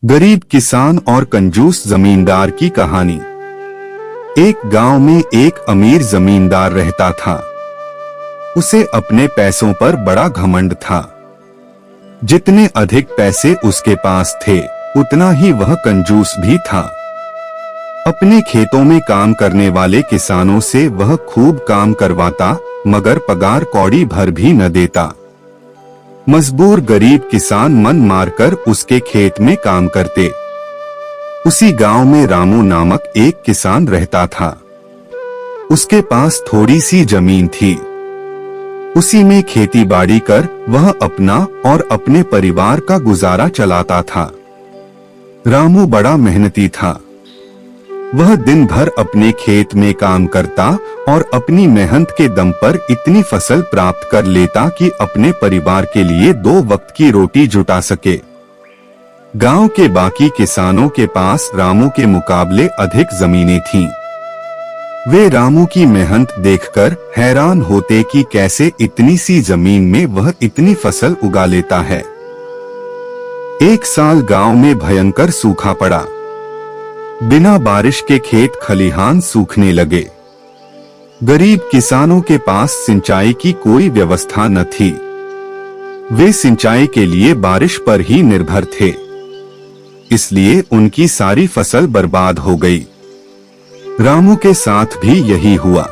गरीब किसान और कंजूस जमींदार की कहानी। एक गांव में एक अमीर जमींदार रहता था। उसे अपने पैसों पर बड़ा घमंड था। जितने अधिक पैसे उसके पास थे उतना ही वह कंजूस भी था। अपने खेतों में काम करने वाले किसानों से वह खूब काम करवाता, मगर पगार कौड़ी भर भी न देता। मजबूर गरीब किसान मन मारकर उसके खेत में काम करते। उसी गांव में रामू नामक एक किसान रहता था। उसके पास थोड़ी सी जमीन थी। उसी में खेती बाड़ी कर वह अपना और अपने परिवार का गुजारा चलाता था। रामू बड़ा मेहनती था। वह दिन भर अपने खेत में काम करता और अपनी मेहनत के दम पर इतनी फसल प्राप्त कर लेता कि अपने परिवार के लिए 2 वक्त की रोटी जुटा सके। गांव के बाकी किसानों के पास रामू के मुकाबले अधिक जमीनें थीं। वे रामू की मेहनत देखकर हैरान होते कि कैसे इतनी सी जमीन में वह इतनी फसल उगा लेता है। एक साल गांव में भयंकर सूखा पड़ा। बिना बारिश के खेत खलिहान सूखने लगे। गरीब किसानों के पास सिंचाई की कोई व्यवस्था न थी। वे सिंचाई के लिए बारिश पर ही निर्भर थे। इसलिए उनकी सारी फसल बर्बाद हो गई। रामू के साथ भी यही हुआ।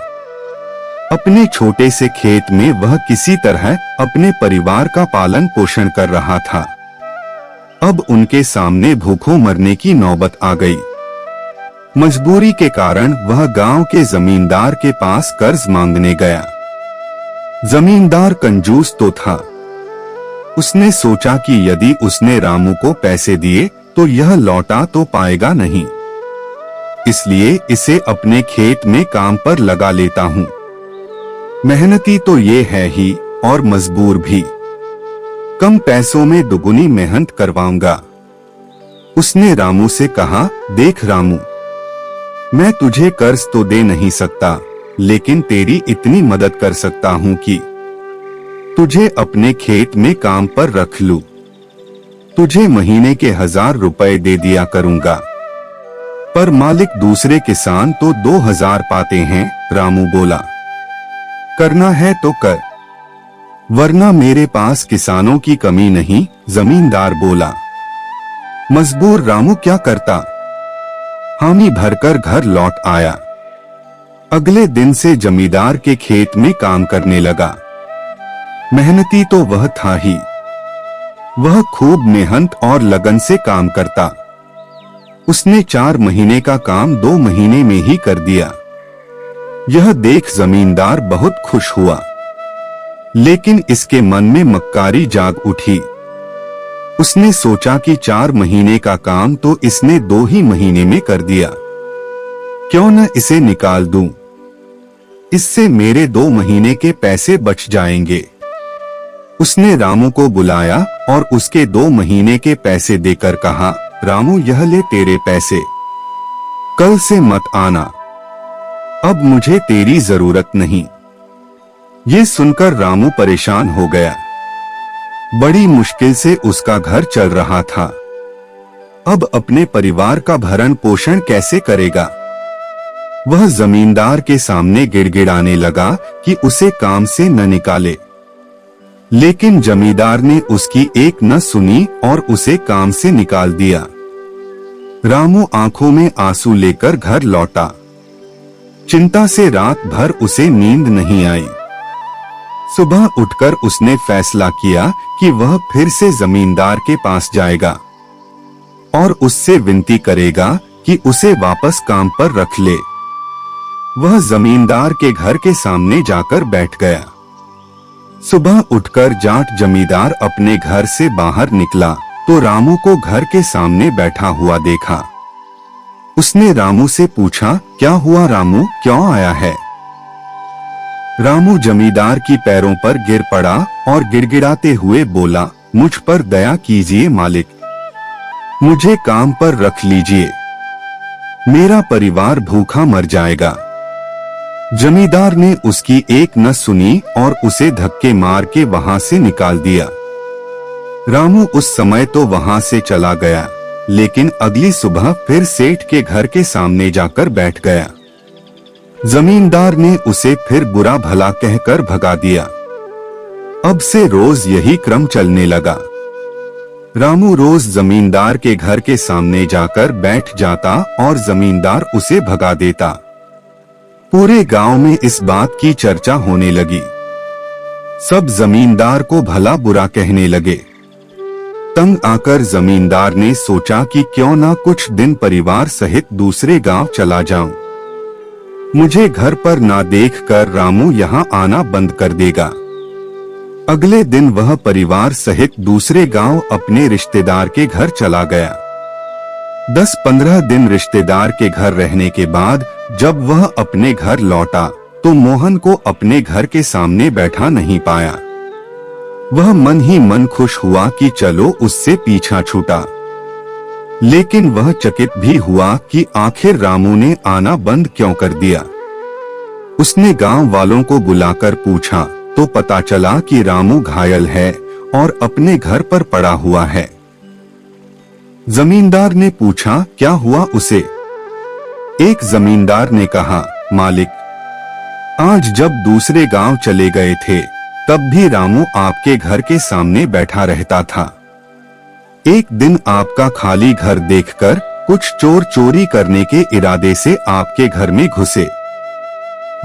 अपने छोटे से खेत में वह किसी तरह अपने परिवार का पालन पोषण कर रहा था। अब उनके सामने भूखों मरने की नौबत आ गई। मजबूरी के कारण वह गांव के जमींदार के पास कर्ज मांगने गया। जमींदार कंजूस तो था। उसने सोचा कि यदि उसने रामू को पैसे दिए तो यह लौटा तो पाएगा नहीं, इसलिए इसे अपने खेत में काम पर लगा लेता हूँ। मेहनती तो ये है ही और मजबूर भी। कम पैसों में दुगुनी मेहनत करवाऊंगा। उसने रामू से कहा, देख रामू, मैं तुझे कर्ज तो दे नहीं सकता, लेकिन तेरी इतनी मदद कर सकता हूँ कि तुझे अपने खेत में काम पर रख लूं। तुझे महीने के 1000 रुपए दे दिया करूंगा। पर मालिक दूसरे किसान तो 2000 पाते हैं, रामू बोला। करना है तो कर, वरना मेरे पास किसानों की कमी नहीं, जमींदार बोला। मजबूर रामू क्या करता, हामी भरकर घर लौट आया। अगले दिन से जमींदार के खेत में काम करने लगा। मेहनती तो वह था ही। वह खूब मेहनत और लगन से काम करता। उसने 4 महीने का काम 2 महीने में ही कर दिया। यह देख जमींदार बहुत खुश हुआ, लेकिन इसके मन में मक्कारी जाग उठी। उसने सोचा कि 4 महीने का काम तो इसने 2 ही महीने में कर दिया। क्यों न इसे निकाल दूं? इससे मेरे 2 महीने के पैसे बच जाएंगे। उसने रामू को बुलाया और उसके 2 महीने के पैसे देकर कहा, रामू यह ले तेरे पैसे, कल से मत आना, अब मुझे तेरी जरूरत नहीं। ये सुनकर रामू परेशान हो गया। बड़ी मुश्किल से उसका घर चल रहा था। अब अपने परिवार का भरण पोषण कैसे करेगा? वह जमींदार के सामने गिड़गिड़ाने लगा कि उसे काम से न निकाले, लेकिन जमींदार ने उसकी एक न सुनी और उसे काम से निकाल दिया। रामू आंखों में आंसू लेकर घर लौटा। चिंता से रात भर उसे नींद नहीं आई। सुबह उठकर उसने फैसला किया कि वह फिर से जमींदार के पास जाएगा और उससे विनती करेगा कि उसे वापस काम पर रख ले। वह जमींदार के घर के सामने जाकर बैठ गया। सुबह उठकर जाट जमींदार अपने घर से बाहर निकला तो रामू को घर के सामने बैठा हुआ देखा। उसने रामू से पूछा, क्या हुआ रामू, क्यों आया है? रामू जमींदार की पैरों पर गिर पड़ा और गिड़गिड़ाते हुए बोला, मुझ पर दया कीजिए मालिक, मुझे काम पर रख लीजिए, मेरा परिवार भूखा मर जाएगा। जमींदार ने उसकी एक न सुनी और उसे धक्के मार के वहां से निकाल दिया। रामू उस समय तो वहां से चला गया, लेकिन अगली सुबह फिर सेठ के घर के सामने जाकर बैठ गया। जमींदार ने उसे फिर बुरा भला कहकर भगा दिया। अब से रोज यही क्रम चलने लगा। रामू रोज जमींदार के घर के सामने जाकर बैठ जाता और जमींदार उसे भगा देता। पूरे गांव में इस बात की चर्चा होने लगी। सब जमींदार को भला बुरा कहने लगे। तंग आकर जमींदार ने सोचा कि क्यों ना कुछ दिन परिवार सहित दूसरे गांव चला जाऊं। मुझे घर पर ना देखकर रामू यहाँ आना बंद कर देगा। अगले दिन वह परिवार सहित दूसरे गांव अपने रिश्तेदार के घर चला गया। 10-15 दिन रिश्तेदार के घर रहने के बाद जब वह अपने घर लौटा तो मोहन को अपने घर के सामने बैठा नहीं पाया। वह मन ही मन खुश हुआ कि चलो उससे पीछा छूटा, लेकिन वह चकित भी हुआ कि आखिर रामू ने आना बंद क्यों कर दिया। उसने गांव वालों को बुलाकर पूछा तो पता चला कि रामू घायल है और अपने घर पर पड़ा हुआ है। जमींदार ने पूछा क्या हुआ उसे। एक जमींदार ने कहा, मालिक, आज जब दूसरे गांव चले गए थे तब भी रामू आपके घर के सामने बैठा रहता था। एक दिन आपका खाली घर देखकर कुछ चोर चोरी करने के इरादे से आपके घर में घुसे,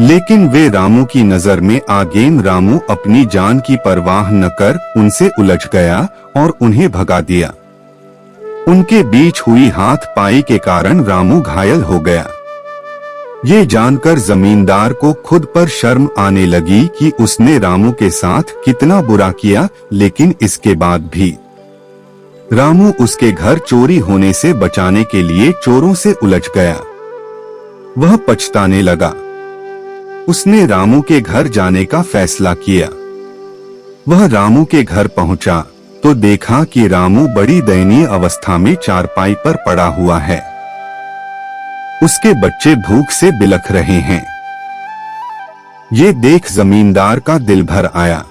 लेकिन वे रामू की नजर में आ गए। रामू अपनी जान की परवाह न कर उनसे उलझ गया और उन्हें भगा दिया। उनके बीच हुई हाथ-पाई के कारण रामू घायल हो गया। ये जानकर जमींदार को खुद पर शर्म आने लगी कि उसने रामू के साथ कितना बुरा किया, लेकिन इसके बाद भी रामू उसके घर चोरी होने से बचाने के लिए चोरों से उलझ गया। वह पछताने लगा। उसने रामू के घर जाने का फैसला किया। वह रामू के घर पहुंचा तो देखा कि रामू बड़ी दयनीय अवस्था में चारपाई पर पड़ा हुआ है। उसके बच्चे भूख से बिलख रहे हैं। ये देख जमींदार का दिल भर आया।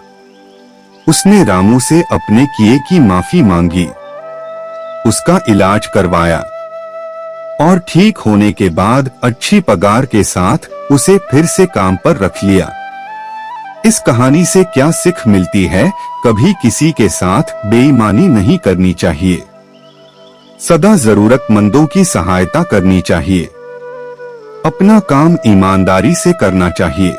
उसने रामू से अपने किए की माफी मांगी, उसका इलाज करवाया और ठीक होने के बाद अच्छी पगार के साथ उसे फिर से काम पर रख लिया। इस कहानी से क्या सीख मिलती है? कभी किसी के साथ बेईमानी नहीं करनी चाहिए। सदा जरूरतमंदों की सहायता करनी चाहिए। अपना काम ईमानदारी से करना चाहिए।